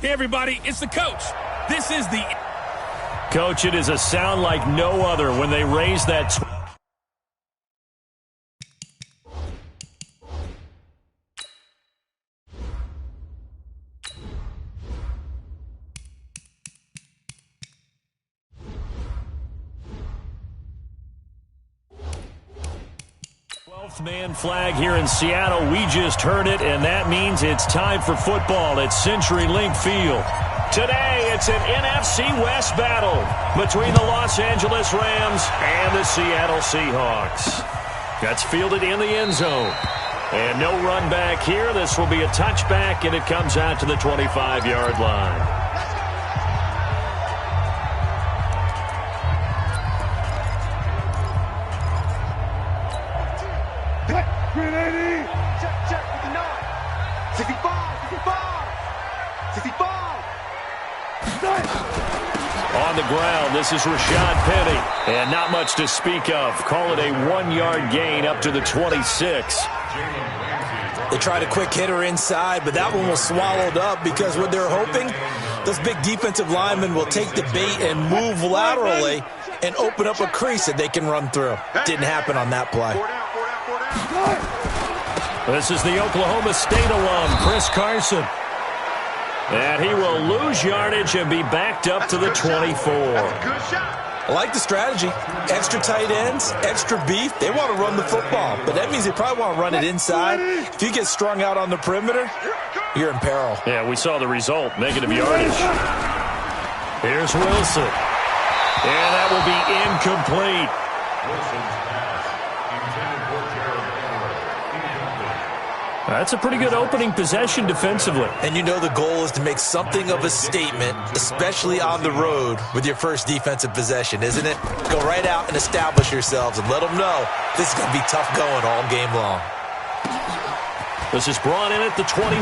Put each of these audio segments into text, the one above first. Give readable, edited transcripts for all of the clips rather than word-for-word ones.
Hey, everybody, it's the coach. This is the... Coach, it is a sound like no other when they raise that... 12th man flag here in Seattle. We just heard it, and that means it's time for football at CenturyLink Field. Today, it's an NFC West battle between the Los Angeles Rams and the Seattle Seahawks. That's fielded in the end zone. And no run back here. This will be a touchback, and it comes out to the 25-yard line. Check with the 9. 65, 65. On the ground, this is Rashad Penny. And not much to speak of. Call it a 1-yard gain up to the 26. They tried a quick hitter inside, but that one was swallowed up because what they're hoping, those big defensive linemen will take the bait and move laterally and open up a crease that they can run through. Didn't happen on that play. This is the Oklahoma State alum, Chris Carson. And he will lose yardage and be backed up to the 24. I like the strategy. Extra tight ends, extra beef. They want to run the football, but that means they probably want to run it inside. If you get strung out on the perimeter, you're in peril. Yeah, we saw the result, negative yardage. Here's Wilson. And that will be incomplete. That's a pretty good opening possession defensively. And you know the goal is to make something of a statement, especially on the road with your first defensive possession, isn't it? Go right out and establish yourselves and let them know this is going to be tough going all game long. This is brought in at the 21.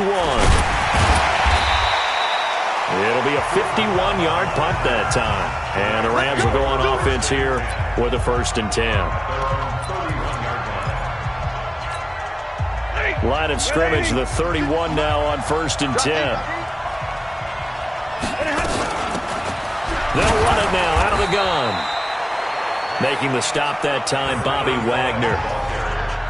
It'll be a 51-yard punt that time. And the Rams will go on offense here with a 1st and 10. Line of scrimmage, the 31 now on 1st and 10. They'll run it now out of the gun. Making the stop that time, Bobby Wagner.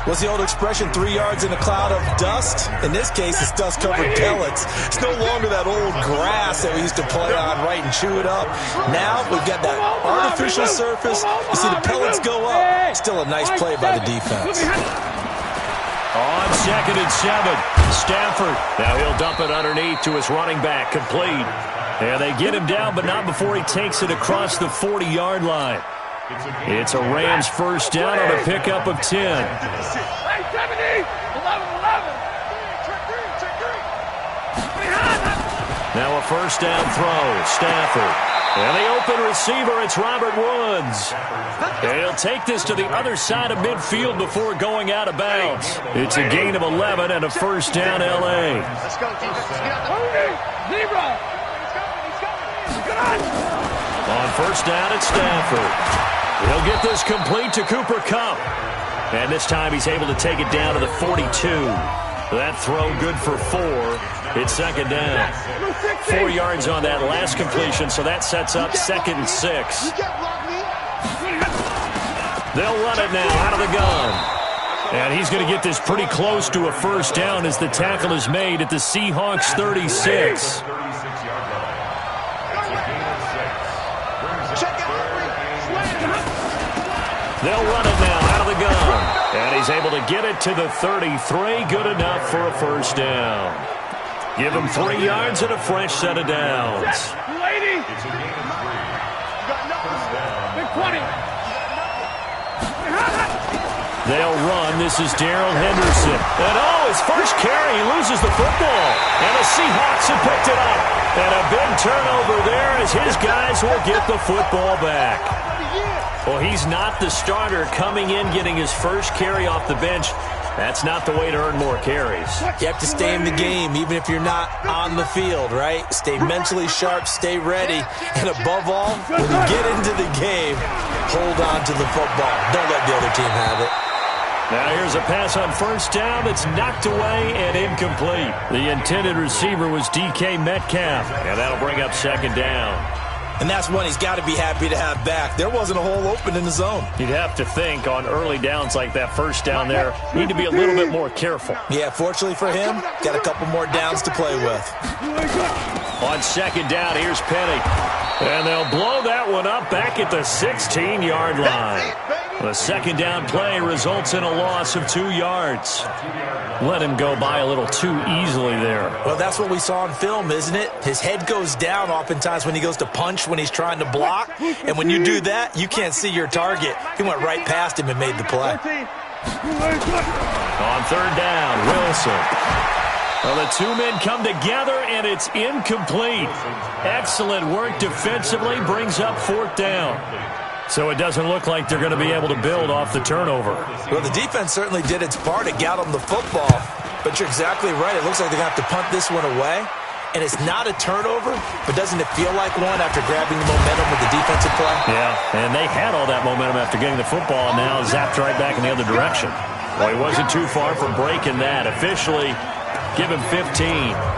What's the old expression, 3 yards in a cloud of dust? In this case, it's dust-covered pellets. It's no longer that old grass that we used to play on, right, and chew it up. Now we've got that artificial surface. You see the pellets go up. Still a nice play by the defense. On 2nd and 7, Stafford. Now he'll dump it underneath to his running back, complete. And they get him down, but not before he takes it across the 40-yard line. It's a Rams 1st down on a pickup of 10. Now a 1st down throw, Stafford. And the open receiver, it's Robert Woods. And he'll take this to the other side of midfield before going out of bounds. It's a gain of 11 and a 1st down, L.A. Let's go, defense. Zebra. On 1st down at Stafford. He'll get this complete to Cooper Kupp. And this time he's able to take it down to the 42. That throw good for 4. It's 2nd down. 4 yards on that last completion, so that sets up 2nd and 6. They'll run it now out of the gun. And he's going to get this pretty close to a 1st down as the tackle is made at the Seahawks 36. They'll run it now out of the gun. And he's able to get it to the 33. Good enough for a 1st down. Give him 3 yards and a fresh set of downs. They'll run. This is Darrell Henderson. And his first carry, he loses the football. And the Seahawks have picked it up. And a big turnover there as his guys will get the football back. Well, he's not the starter coming in, getting his first carry off the bench. That's not the way to earn more carries. You have to stay in the game, even if you're not on the field, right? Stay mentally sharp, stay ready. And above all, when you get into the game, hold on to the football. Don't let the other team have it. Now here's a pass on first down that's knocked away and incomplete. The intended receiver was DK Metcalf, and that'll bring up second down. And that's one he's got to be happy to have back. There wasn't a hole open in the zone. You'd have to think on early downs like that first down there, need to be a little bit more careful. Yeah, fortunately for him, got a couple more downs to play with. On second down, here's Penny. And they'll blow that one up back at the 16-yard line. The second down play results in a loss of 2 yards. Let him go by a little too easily there. Well, that's what we saw in film, isn't it? His head goes down oftentimes when he goes to punch when he's trying to block. And when you do that, you can't see your target. He went right past him and made the play. On third down, Wilson. Well, the two men come together, and it's incomplete. Excellent work defensively, brings up fourth down. So it doesn't look like they're going to be able to build off the turnover. Well, the defense certainly did its part to get them the football. But you're exactly right. It looks like they're going to have to punt this one away. And it's not a turnover, but doesn't it feel like one after grabbing the momentum with the defensive play? Yeah, and they had all that momentum after getting the football, and now zapped right back in the other direction. Well, he wasn't too far from breaking that. Officially, give him 15.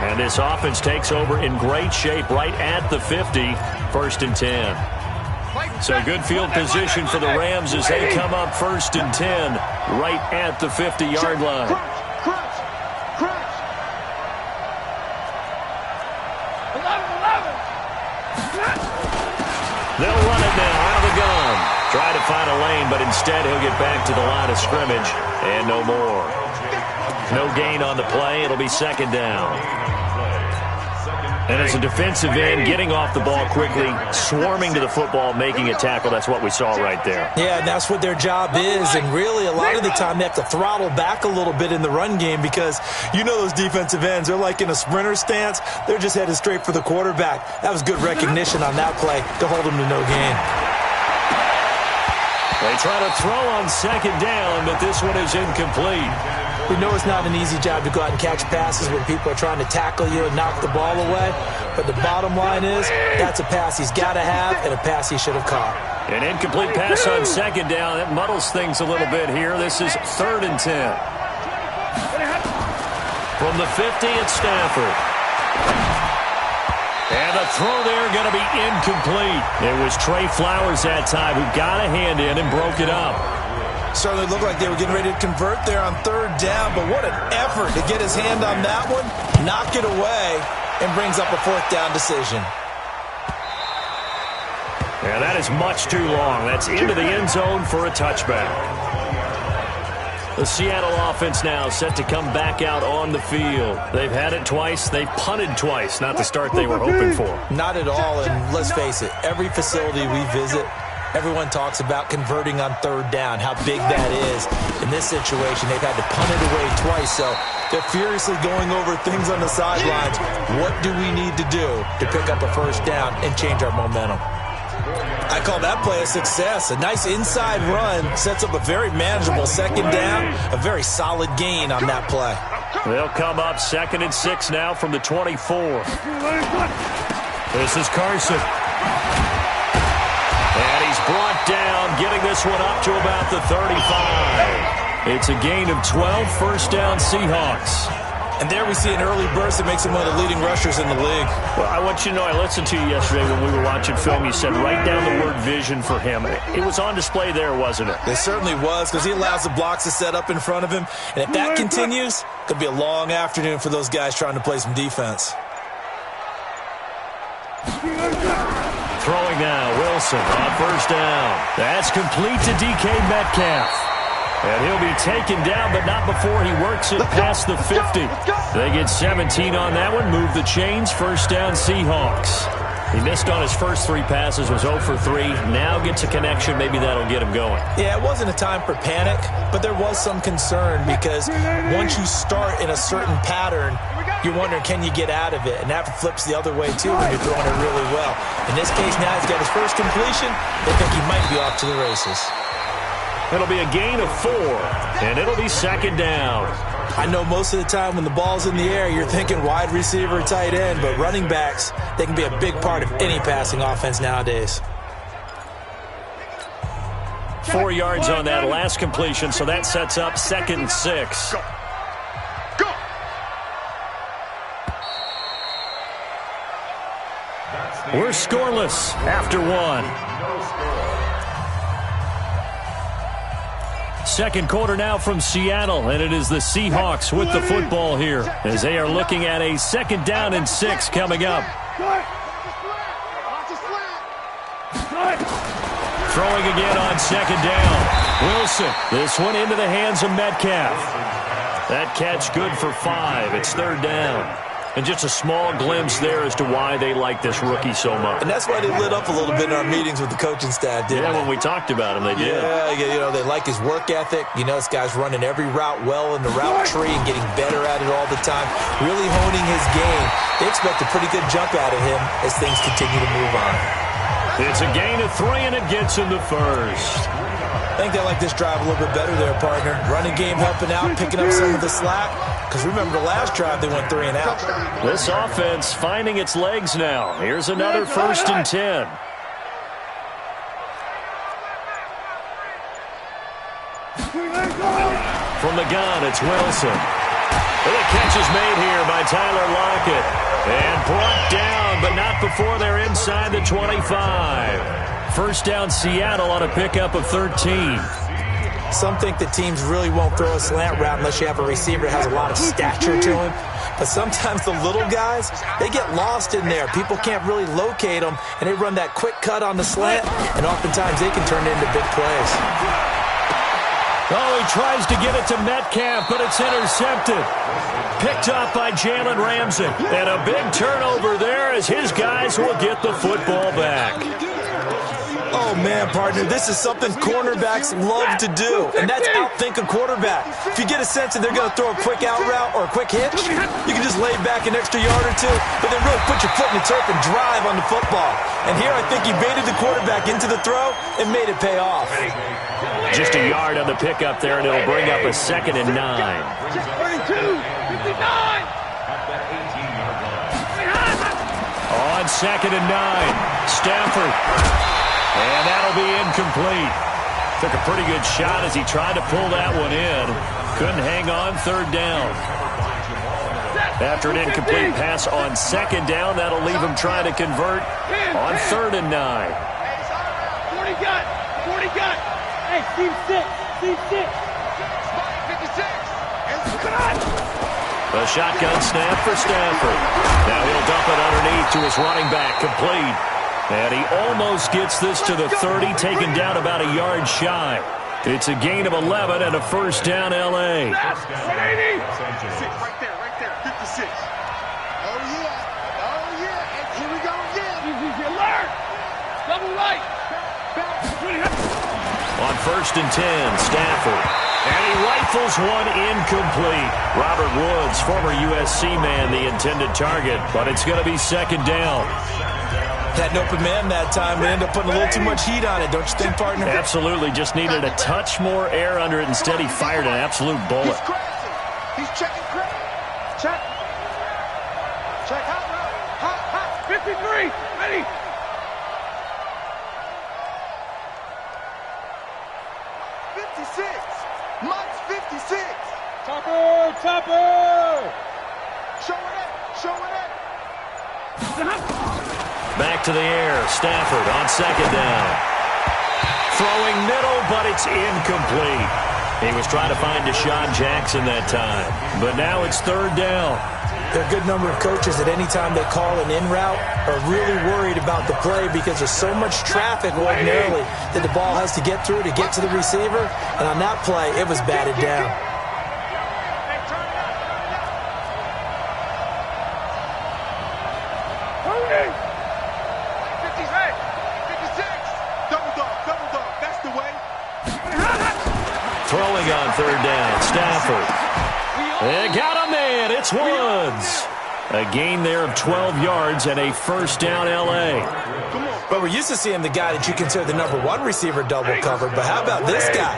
And this offense takes over in great shape right at the 50, first and 10. So good field position for the Rams as they come up first and 10 right at the 50-yard line. They'll run it now out of the gun. Try to find a lane, but instead he'll get back to the line of scrimmage and no more. No gain on the play. It'll be second down. And as a defensive end, getting off the ball quickly, swarming to the football, making a tackle, that's what we saw right there. Yeah, and that's what their job is. And really, a lot of the time, they have to throttle back a little bit in the run game because you know those defensive ends, they're like in a sprinter stance. They're just headed straight for the quarterback. That was good recognition on that play to hold them to no gain. They try to throw on second down, but this one is incomplete. We know it's not an easy job to go out and catch passes when people are trying to tackle you and knock the ball away. But the bottom line is that's a pass he's got to have and a pass he should have caught. An incomplete pass on second down. That muddles things a little bit here. This is third and 10. From the 50, it's Stafford. And the throw there going to be incomplete. It was Trey Flowers that time who got a hand in and broke it up. Certainly looked like they were getting ready to convert there on third down, but what an effort to get his hand on that one, knock it away, and brings up a fourth down decision. Yeah, that is much too long. That's into the end zone for a touchback. The Seattle offense now set to come back out on the field. They've had it twice. They've punted twice. Not the start they were hoping for. Not at all, and let's face it, every facility we visit, everyone talks about converting on third down, how big that is. In this situation, they've had to punt it away twice, so they're furiously going over things on the sidelines. What do we need to do to pick up a first down and change our momentum? I call that play a success. A nice inside run sets up a very manageable second down, a very solid gain on that play. They'll come up second and 6 now from the 24. This is Carson. And he's brought down, getting this one up to about the 35. It's a gain of 12, first down Seahawks. And there we see an early burst that makes him one of the leading rushers in the league. Well, I want you to know, I listened to you yesterday when we were watching film. You said write down the word vision for him. It was on display there, wasn't it? It certainly was, because he allows the blocks to set up in front of him. And if that continues, it could be a long afternoon for those guys trying to play some defense. Throwing now, Wilson on first down. That's complete to DK Metcalf. And he'll be taken down, but not before he works it past the 50. They get 17 on that one, move the chains, first down Seahawks. He missed on his first 3 passes, was 0 for 3. Now gets a connection, maybe that'll get him going. Yeah, it wasn't a time for panic, but there was some concern because once you start in a certain pattern, you're wondering, can you get out of it? And that flips the other way, too, when you're throwing it really well. In this case, now he's got his first completion. They think he might be off to the races. It'll be a gain of 4, and it'll be second down. I know most of the time when the ball's in the air, you're thinking wide receiver, tight end, but running backs, they can be a big part of any passing offense nowadays. 4 yards on that last completion, so that sets up 2nd and 6. Go. We're scoreless after 1. Second quarter now from Seattle, and it is the Seahawks with the football here as they are looking at a 2nd down and 6 coming up. Throwing again on 2nd down. Wilson, this one into the hands of Metcalf. That catch good for 5. It's 3rd down. And just a small glimpse there as to why they like this rookie so much. And that's why they lit up a little bit in our meetings with the coaching staff, didn't they? When we talked about him, they did. Yeah, they like his work ethic. This guy's running every route well in the route tree and getting better at it all the time, really honing his game. They expect a pretty good jump out of him as things continue to move on. It's a gain of 3, and it gets him to 1st. I think they like this drive a little bit better there, partner. Running game helping out, picking up some of the slack. Because remember the last drive, they went 3 and out. This offense finding its legs now. Here's another 1st and 10. From the gun, it's Wilson. The catch is made here by Tyler Lockett. And brought down, but not before they're inside the 25. 1st down Seattle on a pickup of 13. Some think the teams really won't throw a slant route unless you have a receiver that has a lot of stature to him. But sometimes the little guys, they get lost in there. People can't really locate them, and they run that quick cut on the slant, and oftentimes they can turn it into big plays. Oh, he tries to get it to Metcalf, but it's intercepted. Picked up by Jalen Ramsey. And a big turnover there as his guys will get the football back. Oh, man, partner, this is something cornerbacks love to do, and that's outthink a quarterback. If you get a sense that they're going to throw a quick out route or a quick hitch, you can just lay back an extra yard or 2, but then really put your foot in the turf and drive on the football. And here I think he baited the quarterback into the throw and made it pay off. Just a yard on the pickup there, and it'll bring up a 2nd and 9. 32, 59. On 2nd and 9, Stafford. And that'll be incomplete. Took a pretty good shot as he tried to pull that one in. Couldn't hang on 3rd down. After an incomplete pass on 2nd down, that'll leave him trying to convert on 3rd and 9. 40 gun. Hey, team 6. 56. A shotgun snap for Stafford. Now he'll dump it underneath to his running back, complete. And he almost gets this to the 30, taken down about a yard shy. It's a gain of 11 and a 1st down, L.A. Right there, 56. Oh, yeah. And here we go again. Alert. Double right. On 1st and 10, Stafford. And he rifles one incomplete. Robert Woods, former USC man, the intended target, but it's going to be 2nd down. Had an open man that time, but ended up putting a little too much heat on it, don't you think, partner? Absolutely. Just needed a touch more air under it. Instead, he fired an absolute bullet. He's checking crazy. Check. Hot. 53. Ready. Mike's 56. Topper. Showing it. Back to the air. Stafford on 2nd down. Throwing middle, but it's incomplete. He was trying to find Deshaun Jackson that time. But now it's 3rd down. There are a good number of coaches that any time they call an in route are really worried about the play because there's so much traffic ordinarily that the ball has to get through to get to the receiver. And on that play, it was batted down. Throwing on 3rd down, Stafford. They got a man. It's Woods. A gain there of 12 yards and a 1st down, L.A. But we're used to seeing the guy that you consider the #1 receiver double covered. But how about this guy?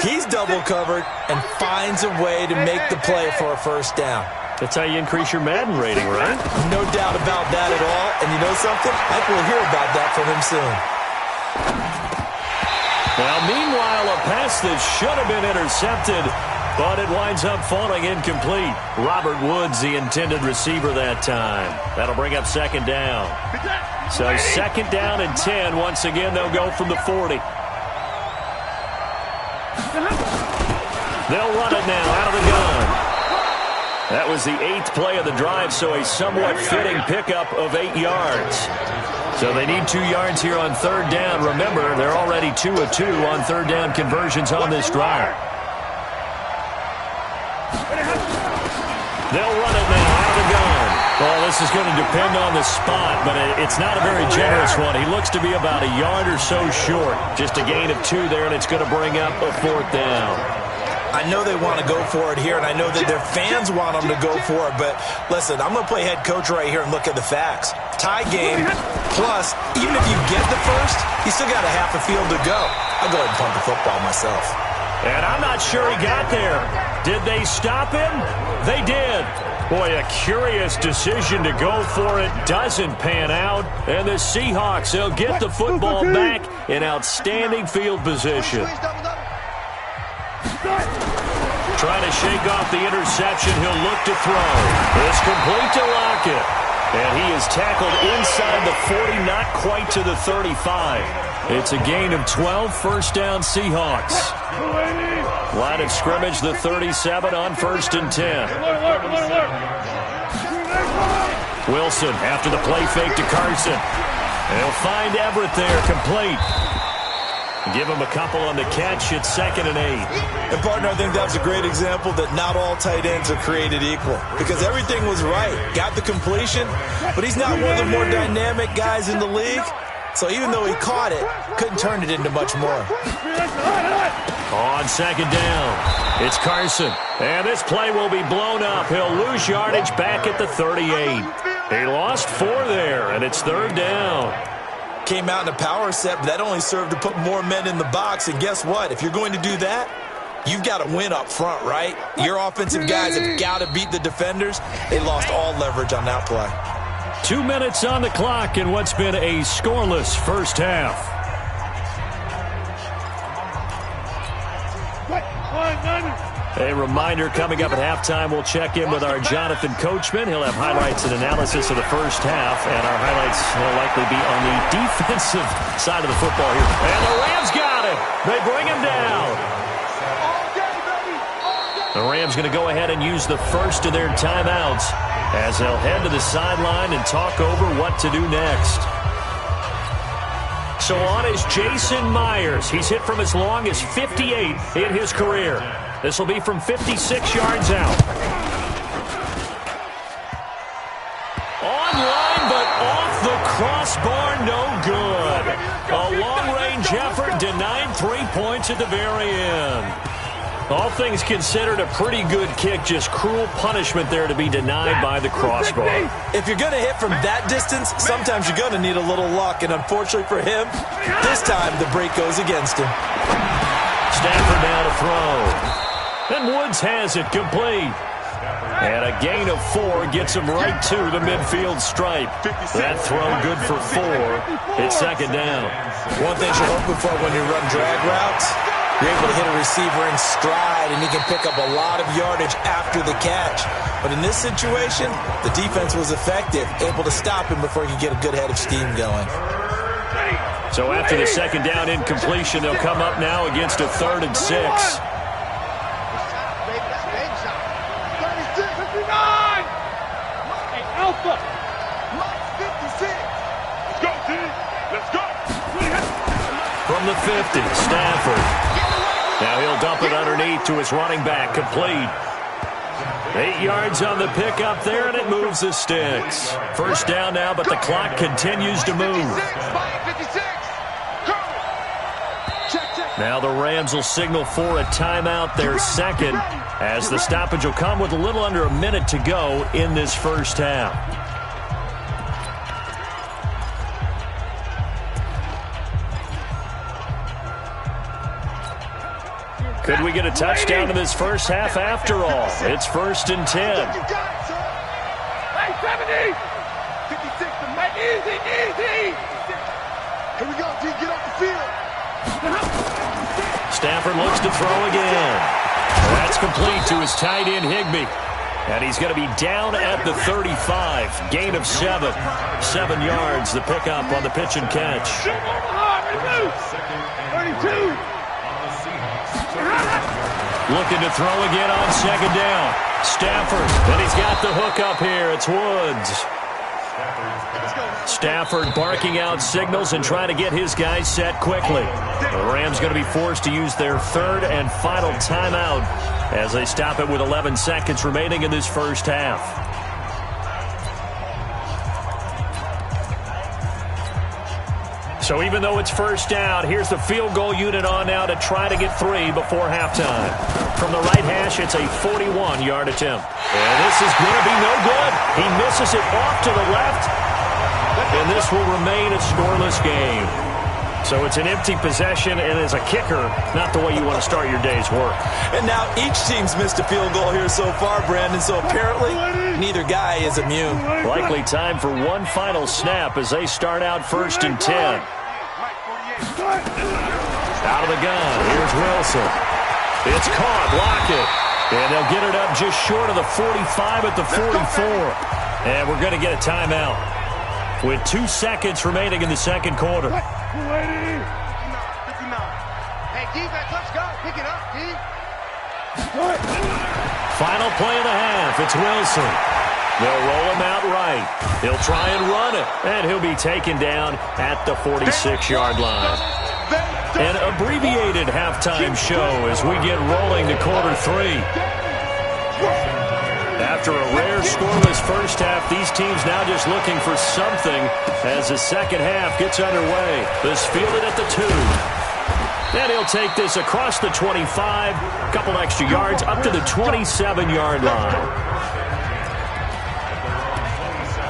He's double covered and finds a way to make the play for a 1st down. That's how you increase your Madden rating, right? No doubt about that at all. And you know something? I think we'll hear about that from him soon. Now, meanwhile, a pass that should have been intercepted, but it winds up falling incomplete. Robert Woods, the intended receiver that time. That'll bring up second down. So second down and 10. Once again, they'll go from the 40. They'll run it now out of the gun. That was the 8th play of the drive, so a somewhat fitting pickup of 8 yards. So they need 2 yards here on third down. Remember, they're already 2 of 2 on third down conversions on this drive. They'll run it now out of the gun. Well, this is going to depend on the spot, but it's not a very generous one. He looks to be about a yard or so short. Just a gain of 2 there, and it's going to bring up a fourth down. I know they want to go for it here, and I know that their fans want them to go for it, but listen, I'm going to play head coach right here and look at the facts. Tie game, plus, even if you get the first, you still got a half a field to go. I'll go ahead and punt the football myself. And I'm not sure he got there. Did they stop him? They did. Boy, a curious decision to go for it. Doesn't pan out. And the Seahawks, they'll get the football back in outstanding field position. Trying to shake off the interception. He'll look to throw. It's complete to Lockett. And he is tackled inside the 40, not quite to the 35. It's a gain of 12, first down Seahawks. Line of scrimmage, the 37 on 1st and 10. Wilson after the play fake to Carson. They'll find Everett there, complete. Give him a couple on the catch. It's 2nd and 8. And, partner, I think that's a great example that not all tight ends are created equal because everything was right. Got the completion, but he's not one of the more dynamic guys in the league. So even though he caught it, couldn't turn it into much more. On 2nd down, it's Carson. And this play will be blown up. He'll lose yardage back at the 38. He lost 4 there, and it's 3rd down. Came out in a power set, but that only served to put more men in the box. And guess what? If you're going to do that, you've got to win up front, right? Your offensive guys have got to beat the defenders. They lost all leverage on that play. 2 minutes on the clock in what's been a scoreless first half. A reminder, coming up at halftime, we'll check in with our Jonathan Coachman. He'll have highlights and analysis of the first half, and our highlights will likely be on the defensive side of the football here. And the Rams got him. They bring him down. The Rams going to go ahead and use the first of their timeouts as they'll head to the sideline and talk over what to do next. So on is Jason Myers. He's hit from as long as 58 in his career. This will be from 56 yards out. Online, but off the crossbar, no good. A long-range effort denied 3 points at the very end. All things considered, a pretty good kick, just cruel punishment there to be denied by the crossbar. If you're going to hit from that distance, sometimes you're going to need a little luck, and unfortunately for him, this time the break goes against him. Stafford now to throw. And Woods has it complete. And a gain of 4 gets him right to the midfield stripe. That throw good for 4. It's 2nd down. One thing you're hoping for when you run drag routes, you're able to hit a receiver in stride, and he can pick up a lot of yardage after the catch. But in this situation, the defense was effective, able to stop him before he could get a good head of steam going. So after the 2nd down incompletion, they'll come up now against a 3rd and 6. From the 50, Stafford. Now he'll dump it underneath to his running back, complete. 8 yards on the pickup there, and it moves the sticks. First down now, but the clock continues to move. Now the Rams will signal for a timeout, their second, as the stoppage will come with a little under a minute to go in this first half. Could we get a touchdown in this first half after all? It's 1st and 10. Hey, 70! 56, easy! Here we go, G, get off the field. Stafford looks to throw again. That's complete to his tight end, Higbee. And he's going to be down at the 35. Gain of 7. 7 yards, the pickup on the pitch and catch. 32. Looking to throw again on second down. Stafford, and he's got the hook up here. It's Woods. Stafford barking out signals and trying to get his guys set quickly. The Rams going to be forced to use their third and final timeout as they stop it with 11 seconds remaining in this first half. So even though it's first down, here's the field goal unit on now to try to get 3 before halftime. From the right hash, it's a 41-yard attempt. And this is going to be no good. He misses it off to the left. And this will remain a scoreless game. So it's an empty possession, and as a kicker, not the way you want to start your day's work. And now each team's missed a field goal here so far, Brandon, so apparently neither guy is immune. Likely time for one final snap as they start out 1st and 10. Out of the gun, here's Wilson. It's caught, block it. And they'll get it up just short of the 45 at the 44. And we're going to get a timeout with 2 seconds remaining in the second quarter. Hey, defense, let's go. Pick it up, D. Final play of the half. It's Wilson. They'll roll him out right. He'll try and run it. And he'll be taken down at the 46-yard line. An abbreviated halftime show as we get rolling to quarter 3. After a rare scoreless first half, these teams now just looking for something as the second half gets underway. This fielded at the 2. And he'll take this across the 25, a couple extra yards, up to the 27-yard line.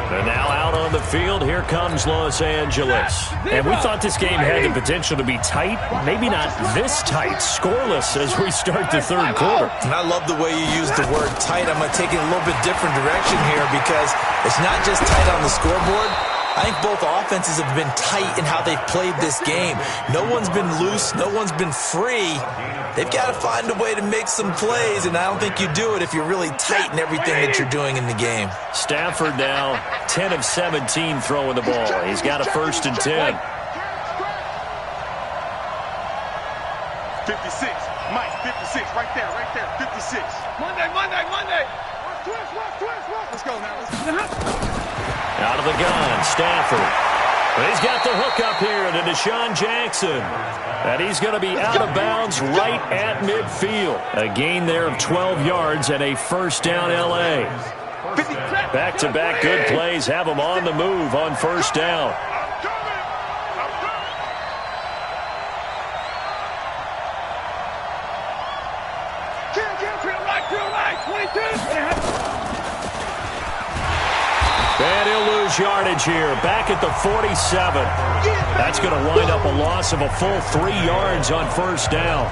And now out on the field, here comes Los Angeles. And we thought this game had the potential to be tight, maybe not this tight, scoreless as we start the third quarter. And I love the way you use the word tight. I'm going to take it a little bit different direction here because it's not just tight on the scoreboard. I think both offenses have been tight in how they've played this game. No one's been loose. No one's been free. They've got to find a way to make some plays, and I don't think you do it if you're really tight in everything that you're doing in the game. Stafford now 10 of 17 throwing the ball. He's got a 1st and 10. 56. Mike, 56. Right there, 56. Monday. Let's go now. Out of the gun, Stafford. But he's got the hook up here to Deshaun Jackson. And he's going to be out of bounds right at midfield. A gain there of 12 yards and a 1st down L.A. Back-to-back good plays have him on the move on 1st down. And he'll lose yardage here, back at the 47. That's going to wind up a loss of a full 3 yards on 1st down.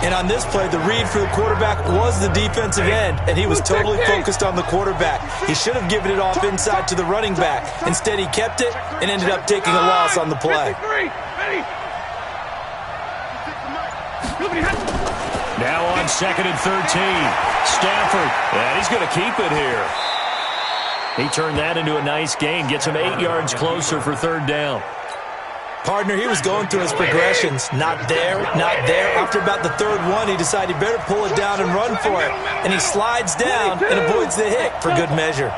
And on this play, the read for the quarterback was the defensive end, and he was totally focused on the quarterback. He should have given it off inside to the running back. Instead, he kept it and ended up taking a loss on the play. Now on 2nd and 13. Stafford, and he's going to keep it here. He turned that into a nice gain, gets him 8 yards closer for 3rd down. Partner, he was going through his progressions. Not there, not there. After about the 3rd one, he decided he better pull it down and run for it. And he slides down and avoids the hit for good measure.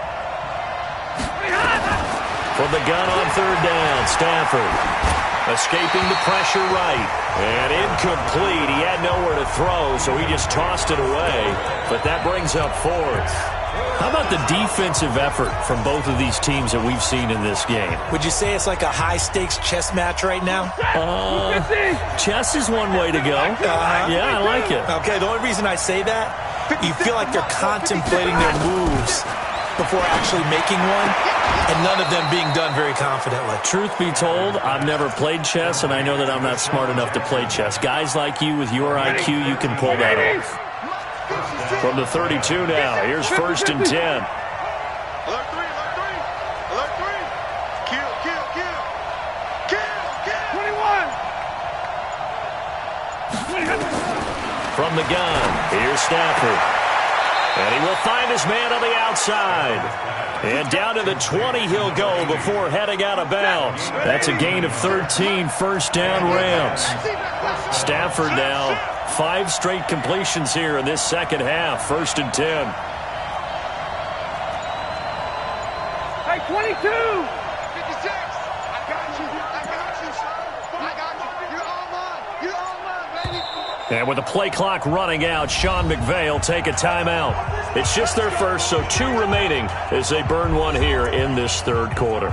From the gun on 3rd down, Stafford escaping the pressure right. And incomplete. He had nowhere to throw, so he just tossed it away. But that brings up 4th. How about the defensive effort from both of these teams that we've seen in this game? Would you say it's like a high-stakes chess match right now? Chess is one way to go. Yeah, I like it. Okay, the only reason I say that, you feel like they're contemplating their moves before actually making one, and none of them being done very confidently. Truth be told, I've never played chess, and I know that I'm not smart enough to play chess. Guys like you with your IQ, you can pull that off. From the 32 now, here's 1st and 10. Alert 3. Kill. 21. from the gun. Here's Stafford. And he will find his man on the outside. And down to the 20 he'll go before heading out of bounds. That's a gain of 13, first down Rams. Stafford now 5 straight completions here in this second half, 1st and 10. Hey, 22! 56! I got you, sir. I got you. You're all mine, baby. And with the play clock running out, Sean McVay will take a timeout. It's just their first, so 2 remaining as they burn one here in this third quarter.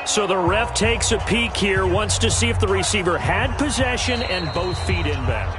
So the ref takes a peek here, wants to see if the receiver had possession and both feet inbounds.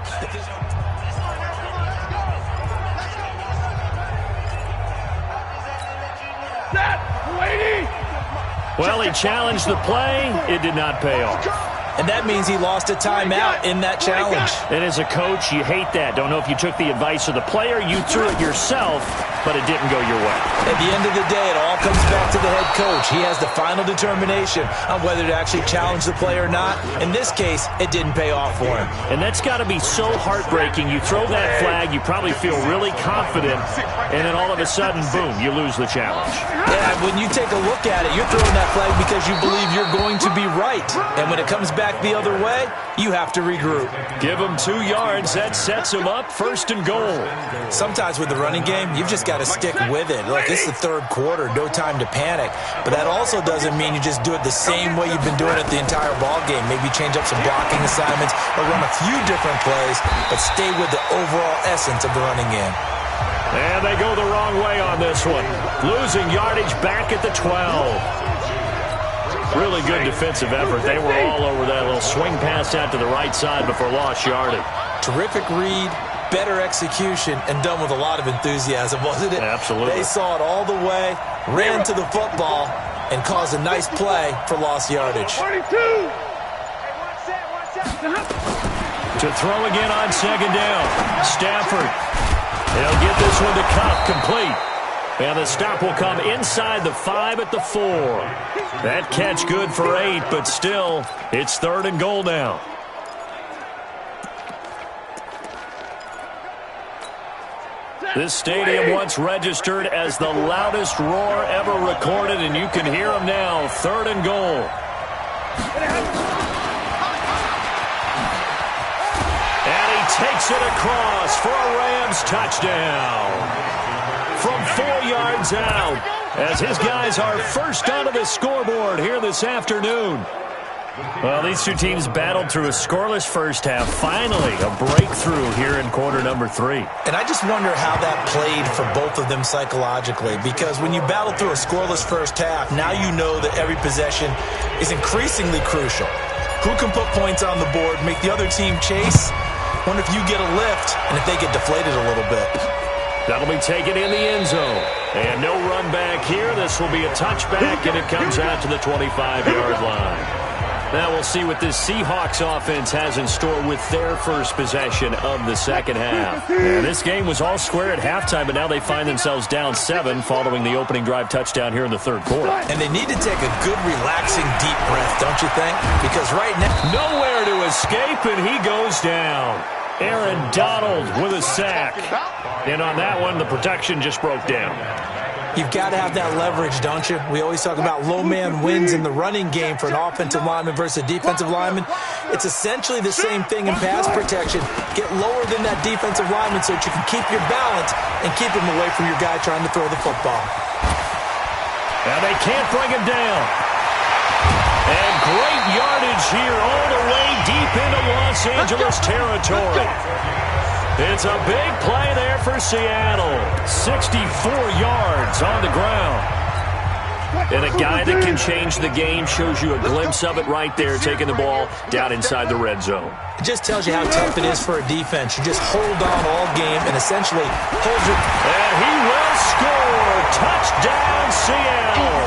Well, he challenged the play. It did not pay off. And that means he lost a timeout in that challenge. And as a coach, you hate that. Don't know if you took the advice of the player, you threw it yourself, but it didn't go your way. At the end of the day, it all comes back to the head coach. He has the final determination on whether to actually challenge the play or not. In this case, it didn't pay off for him. And that's got to be so heartbreaking. You throw that flag, you probably feel really confident, and then all of a sudden, boom, you lose the challenge. Yeah, when you take a look at it, you're throwing that flag because you believe you're going to be right. And when it comes back the other way, you have to regroup. Give him 2 yards. That sets him up 1st and goal. Sometimes with the running game, you've just got to stick with it. Look, this is the third quarter. No time to panic. But that also doesn't mean you just do it the same way you've been doing it the entire ball game. Maybe change up some blocking assignments or run a few different plays, but stay with the overall essence of the running game. And they go the wrong way on this one. Losing yardage back at the 12. Really good defensive effort. They were all over that little swing pass out to the right side before lost yardage. Terrific read, better execution, and done with a lot of enthusiasm, wasn't it? Absolutely. They saw it all the way, ran to the football, and caused a nice play for lost yardage. 42! To throw again on 2nd down. Stafford. He'll get this one to Cup, complete. And the stop will come inside the 5 at the 4. That catch good for 8, but still, it's 3rd and goal now. This stadium once registered as the loudest roar ever recorded, and you can hear them now. 3rd and goal. And he takes it across for a Rams touchdown. From 4 yards out, as his guys are first onto the scoreboard here this afternoon. Well, these 2 teams battled through a scoreless first half. Finally, a breakthrough here in quarter number 3. And I just wonder how that played for both of them psychologically, because when you battle through a scoreless first half, now you know that every possession is increasingly crucial. Who can put points on the board, make the other team chase? Wonder if you get a lift and if they get deflated a little bit. That'll be taken in the end zone. And no run back here. This will be a touchback, and it comes out to the 25-yard line. Now we'll see what this Seahawks offense has in store with their first possession of the second half. And this game was all square at halftime, but now they find themselves down 7 following the opening drive touchdown here in the third quarter. And they need to take a good, relaxing, deep breath, don't you think? Because right now, nowhere to escape, and he goes down. Aaron Donald with a sack. And on that one, the protection just broke down. You've got to have that leverage, don't you? We always talk about low man wins in the running game for an offensive lineman versus a defensive lineman. It's essentially the same thing in pass protection. Get lower than that defensive lineman so that you can keep your balance and keep him away from your guy trying to throw the football. Now they can't bring him down. And great yardage here all the way deep into Los Angeles territory. It's a big play there for Seattle. 64 yards on the ground. And a guy that can change the game, shows you a glimpse of it right there, taking the ball down inside the red zone. It just tells you how tough it is for a defense. You just hold on all game and essentially hold your... And he will score. Touchdown, Seattle.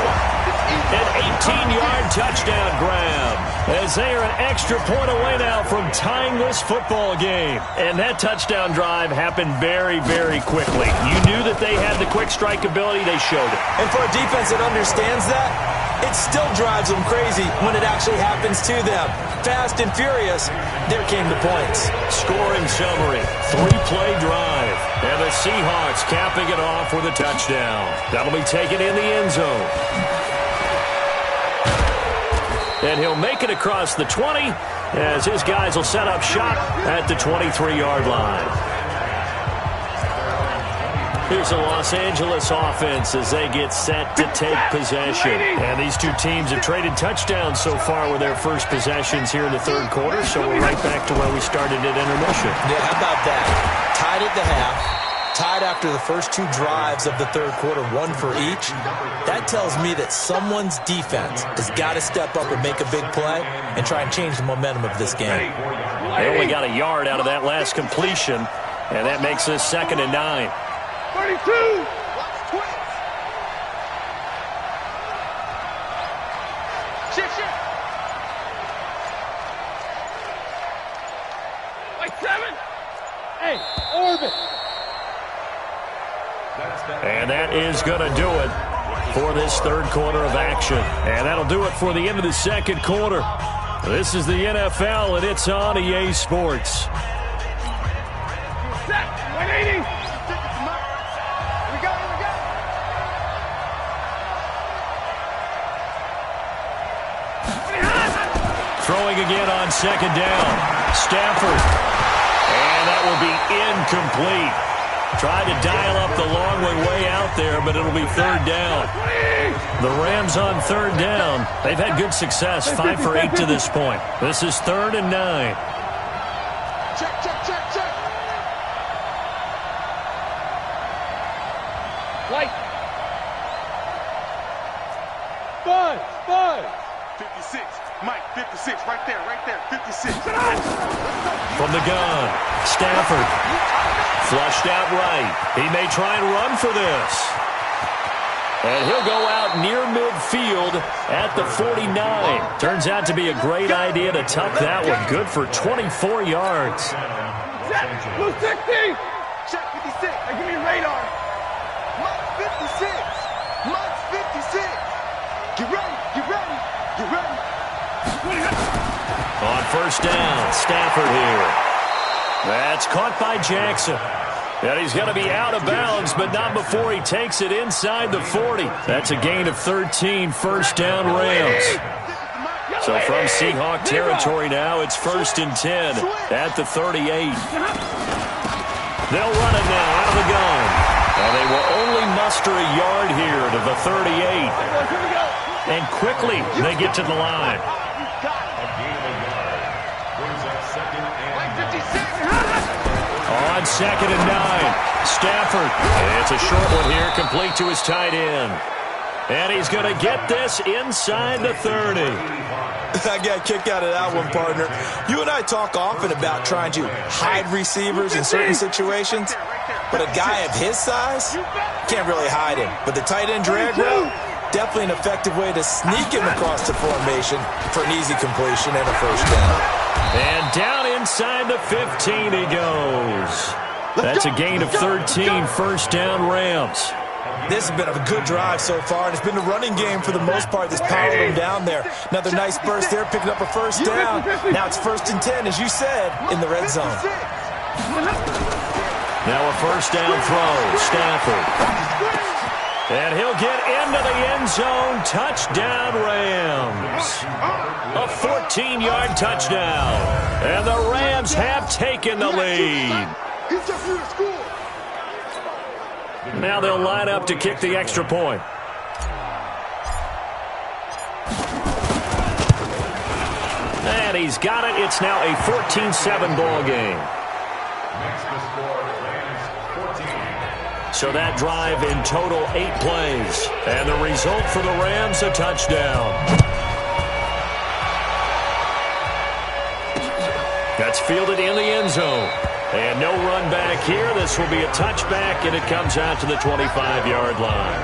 An 18-yard touchdown grab, as they are an extra point away now from tying this football game. And that touchdown drive happened very, very quickly. You knew that they had the quick strike ability. They showed it. And for a defense that understands that, it still drives them crazy when it actually happens to them. Fast and furious, there came the points. Scoring summary, 3-play drive. And the Seahawks capping it off with a touchdown. That'll be taken in the end zone. And he'll make it across the 20 as his guys will set up shop at the 23-yard line. Here's the Los Angeles offense as they get set to take possession. And these two teams have traded touchdowns so far with their first possessions here in the third quarter, so we're right back to where we started at intermission. Yeah, how about that? Tied at the half, tied after the first two drives of the third quarter, one for each. That tells me that someone's defense has got to step up and make a big play and try and change the momentum of this game. They only got a yard out of that last completion, and that makes this 2nd and 9. 32! Shift, shift! Like 7! Hey, orbit! And that is going to do it for this third quarter of action. And that'll do it for the end of the second quarter. This is the NFL, and it's on EA Sports. Set! 180! Throwing again on 2nd down. Stafford. And that will be incomplete. Tried to dial up the long way out there, but it'll be 3rd down. The Rams on 3rd down. They've had good success, 5 for 8 to this point. This is 3rd and 9. Check, check, check, check. Light. Buzz. 56. Mike, 56, right there, 56. From the gun, Stafford. Flushed out right. He may try and run for this. And he'll go out near midfield at the 49. Turns out to be a great idea to tuck that one. Good for 24 yards. Set. Blue 60. Check 56. Hey, give me radar. Mike 56. Mike 56. Get ready. Get ready. Get ready. On 1st down, Stafford here. That's caught by Jackson. And he's going to be out of bounds, but not before he takes it inside the 40. That's a gain of 13, 1st down Rams. So from Seahawk territory now, it's 1st and 10 at the 38. They'll run it now out of the gun. And they will only muster a yard here to the 38. And quickly they get to the line. On 2nd and 9, Stafford. It's a short one here, complete to his tight end. And he's going to get this inside the 30. I got a kick out of that one, partner. You and I talk often about trying to hide receivers in certain situations, but a guy of his size can't really hide him. But the tight end drag route, definitely an effective way to sneak him across the formation for an easy completion and a 1st down. And down inside the 15 he goes. That's a gain of 13, 1st down Rams. This has been a good drive so far, and it's been the running game for the most part that's powered them down there. Another nice burst there, picking up a 1st down. Now it's 1st and 10, as you said, in the red zone. Now a 1st down throw, Stafford. And he'll get into the end zone. Touchdown, Rams. A 14-yard touchdown. And the Rams have taken the lead. Now they'll line up to kick the extra point. And he's got it. It's now a 14-7 ball game. So that drive in total 8 plays. And the result for the Rams, a touchdown. That's fielded in the end zone. And no run back here. This will be a touchback, and it comes out to the 25-yard line.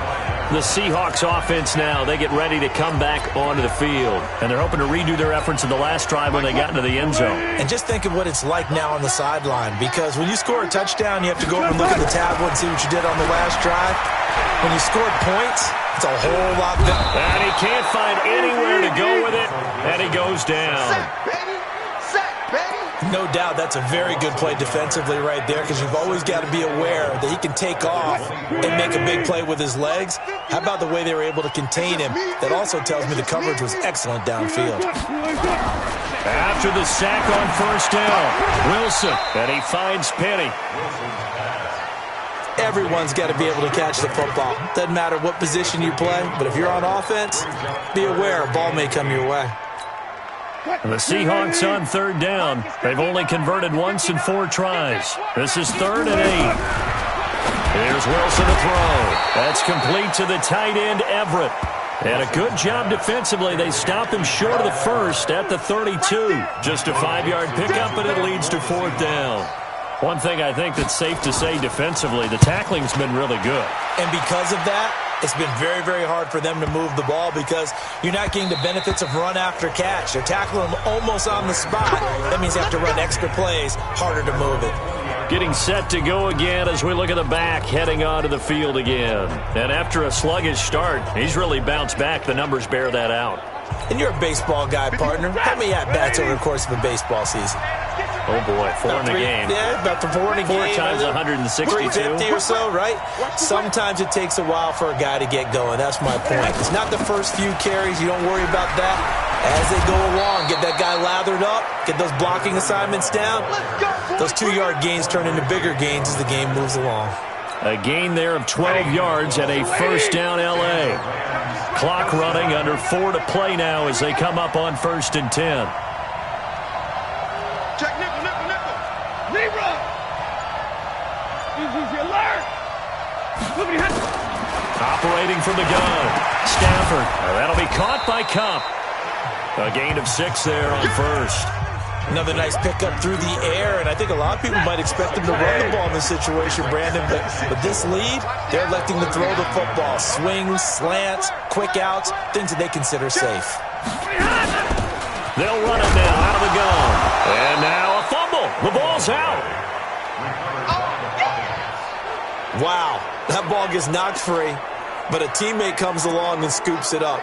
The Seahawks offense now, they get ready to come back onto the field. And they're hoping to redo their efforts in the last drive when they got into the end zone. And just think of what it's like now on the sideline, because when you score a touchdown, you have to go over and look at the tablet and see what you did on the last drive. When you scored points, It's a whole lot better. And he can't find anywhere to go with it, and he goes down. Sack, baby! Sack, baby! No doubt that's a very good play defensively right there, because you've always got to be aware that he can take off and make a big play with his legs. How about the way they were able to contain him? That also tells me the coverage was excellent downfield. After the sack on first down, Wilson, and he finds Penny. Everyone's got to be able to catch the football. Doesn't matter what position you play, but if you're on offense, be aware a ball may come your way. And the Seahawks on third down. They've only converted once in 4 tries. This is 3rd and 8. Here's Wilson to throw. That's complete to the tight end, Everett. And a good job defensively. They stop him short of the first at the 32. Just a 5-yard pickup, and it leads to 4th down. One thing I think that's safe to say defensively, the tackling's been really good. And because of that, it's been very, very hard for them to move the ball because you're not getting the benefits of run after catch. They're tackling them almost on the spot. That means they have to run extra plays, harder to move it. Getting set to go again as we look at the back, heading onto the field again. And after a sluggish start, he's really bounced back. The numbers bear that out. And you're a baseball guy, partner. How many at-bats over the course of a baseball season? Oh, boy, 4 in a game. Yeah, about 4 in a game. 4 times 162. 350 or so, right? Sometimes it takes a while for a guy to get going. That's my point. It's not the first few carries. You don't worry about that. As they go along, get that guy lathered up, get those blocking assignments down. Those 2-yard gains turn into bigger gains as the game moves along. A gain there of 12 yards and a first down L.A. Clock running, under 4 to play now as they come up on 1st and 10. Check nickel, nickel, nickel. Libra! Easy alert! Operating from the gun. Stafford. That'll be caught by Cup. A gain of 6 there on first. Another nice pickup through the air, and I think a lot of people might expect him to run the ball in this situation, Brandon, but with this lead, they're electing to throw the football. Swings, slants, quick outs, things that they consider safe. They'll run it now out of the gun. And now a fumble. The ball's out. Wow, that ball gets knocked free, but a teammate comes along and scoops it up.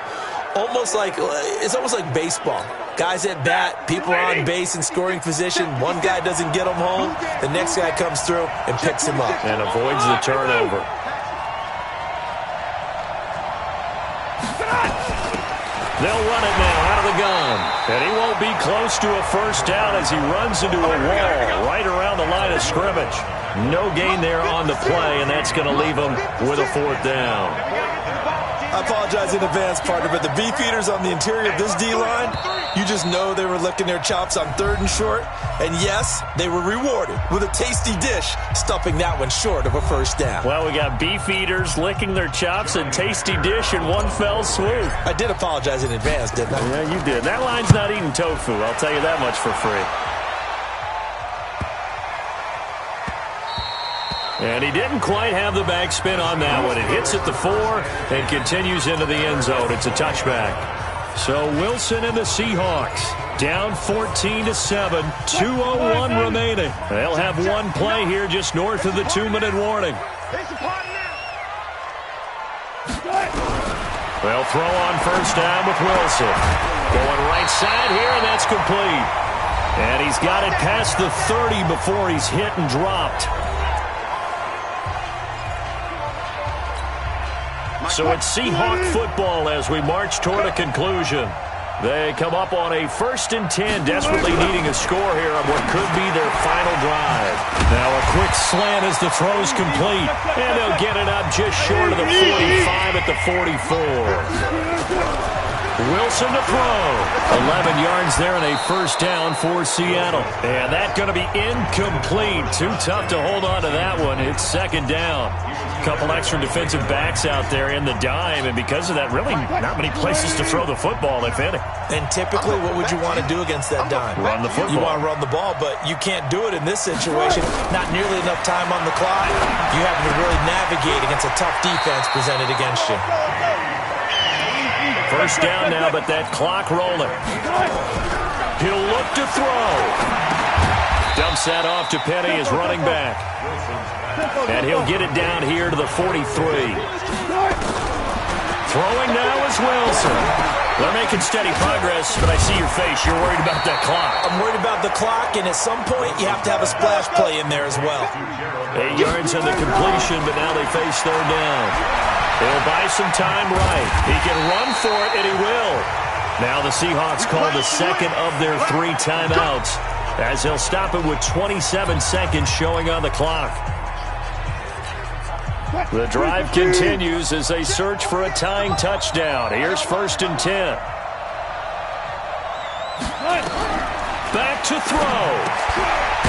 It's almost like baseball. Guys at bat, people are on base in scoring position. One guy doesn't get him home. The next guy comes through and picks him up. And avoids the turnover. They'll run it now out of the gun. And he won't be close to a first down as he runs into a wall right around the line of scrimmage. No gain there on the play, and that's going to leave him with a 4th down. I apologize in advance, partner, but the beefeaters on the interior of this D-line, you just know they were licking their chops on 3rd and short. And yes, they were rewarded with a tasty dish, stuffing that one short of a first down. Well, we got beefeaters licking their chops and tasty dish in one fell swoop. I did apologize in advance, didn't I? Yeah, you did. That line's not eating tofu, I'll tell you that much for free. And he didn't quite have the backspin on that one. It hits at the 4 and continues into the end zone. It's a touchback. So Wilson and the Seahawks down 14-7, 2:01 remaining. They'll have one play here just north of the 2-minute warning. They'll throw on first down with Wilson. Going right side here, and that's complete. And he's got it past the 30 before he's hit and dropped. So it's Seahawk football as we march toward a conclusion. They come up on a 1st and 10, desperately needing a score here on what could be their final drive. Now a quick slant as the throw's complete, and they'll get it up just short of the 45 at the 44. Wilson to throw. 11 yards there and a first down for Seattle. And that's going to be incomplete. Too tough to hold on to that one. It's 2nd down. Couple extra defensive backs out there in the dime, and because of that, really not many places to throw the football, if any. And typically, what would you want to do against that dime? Run the football. You want to run the ball, but you can't do it in this situation. Not nearly enough time on the clock. You have to really navigate against a tough defense presented against you. First down now, but that clock rolling. He'll look to throw. Dumps that off to Penny as running back. And he'll get it down here to the 43. Throwing now is Wilson. They're making steady progress, but I see your face. You're worried about that clock. I'm worried about the clock, and at some point, you have to have a splash play in there as well. 8 yards on the completion, but now they face third down. He'll buy some time right. He can run for it, and he will. Now the Seahawks call the second of their 3 timeouts, as he'll stop it with 27 seconds showing on the clock. The drive continues as they search for a tying touchdown. Here's 1st and 10. Back to throw.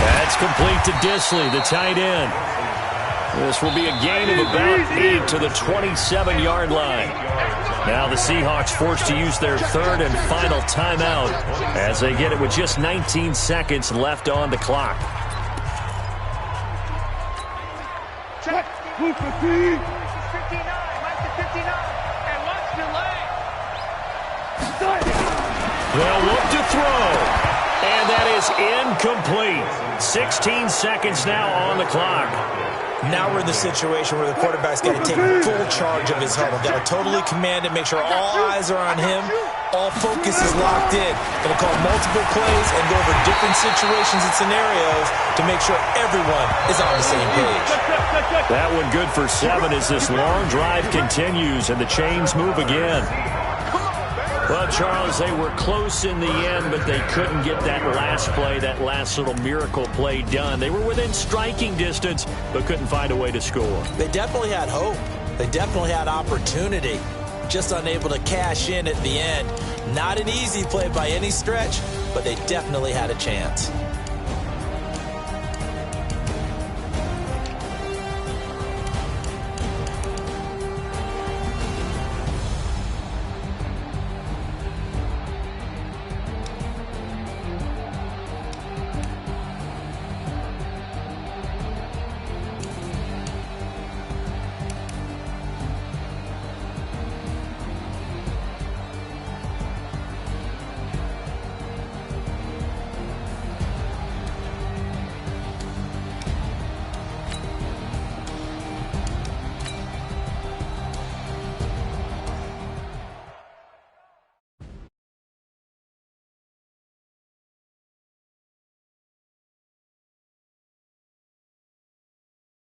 That's complete to Disley, the tight end. This will be a gain of about 8 to the 27-yard line. Now the Seahawks forced to use their 3rd and final timeout as they get it with just 19 seconds left on the clock. Check. Move 15. 59. Mike to 59. And watch delay. They'll look to throw. And that is incomplete. 16 seconds now on the clock. Now we're in the situation where the quarterback's got to take full charge of his huddle. Got to totally command it, make sure all eyes are on him. All focus is locked in. Going to call multiple plays and go over different situations and scenarios to make sure everyone is on the same page. That one good for 7 as this long drive continues and the chains move again. Well, Charles, they were close in the end, but they couldn't get that last play, that last little miracle play done. They were within striking distance, but couldn't find a way to score. They definitely had hope. They definitely had opportunity. Just unable to cash in at the end. Not an easy play by any stretch, but they definitely had a chance.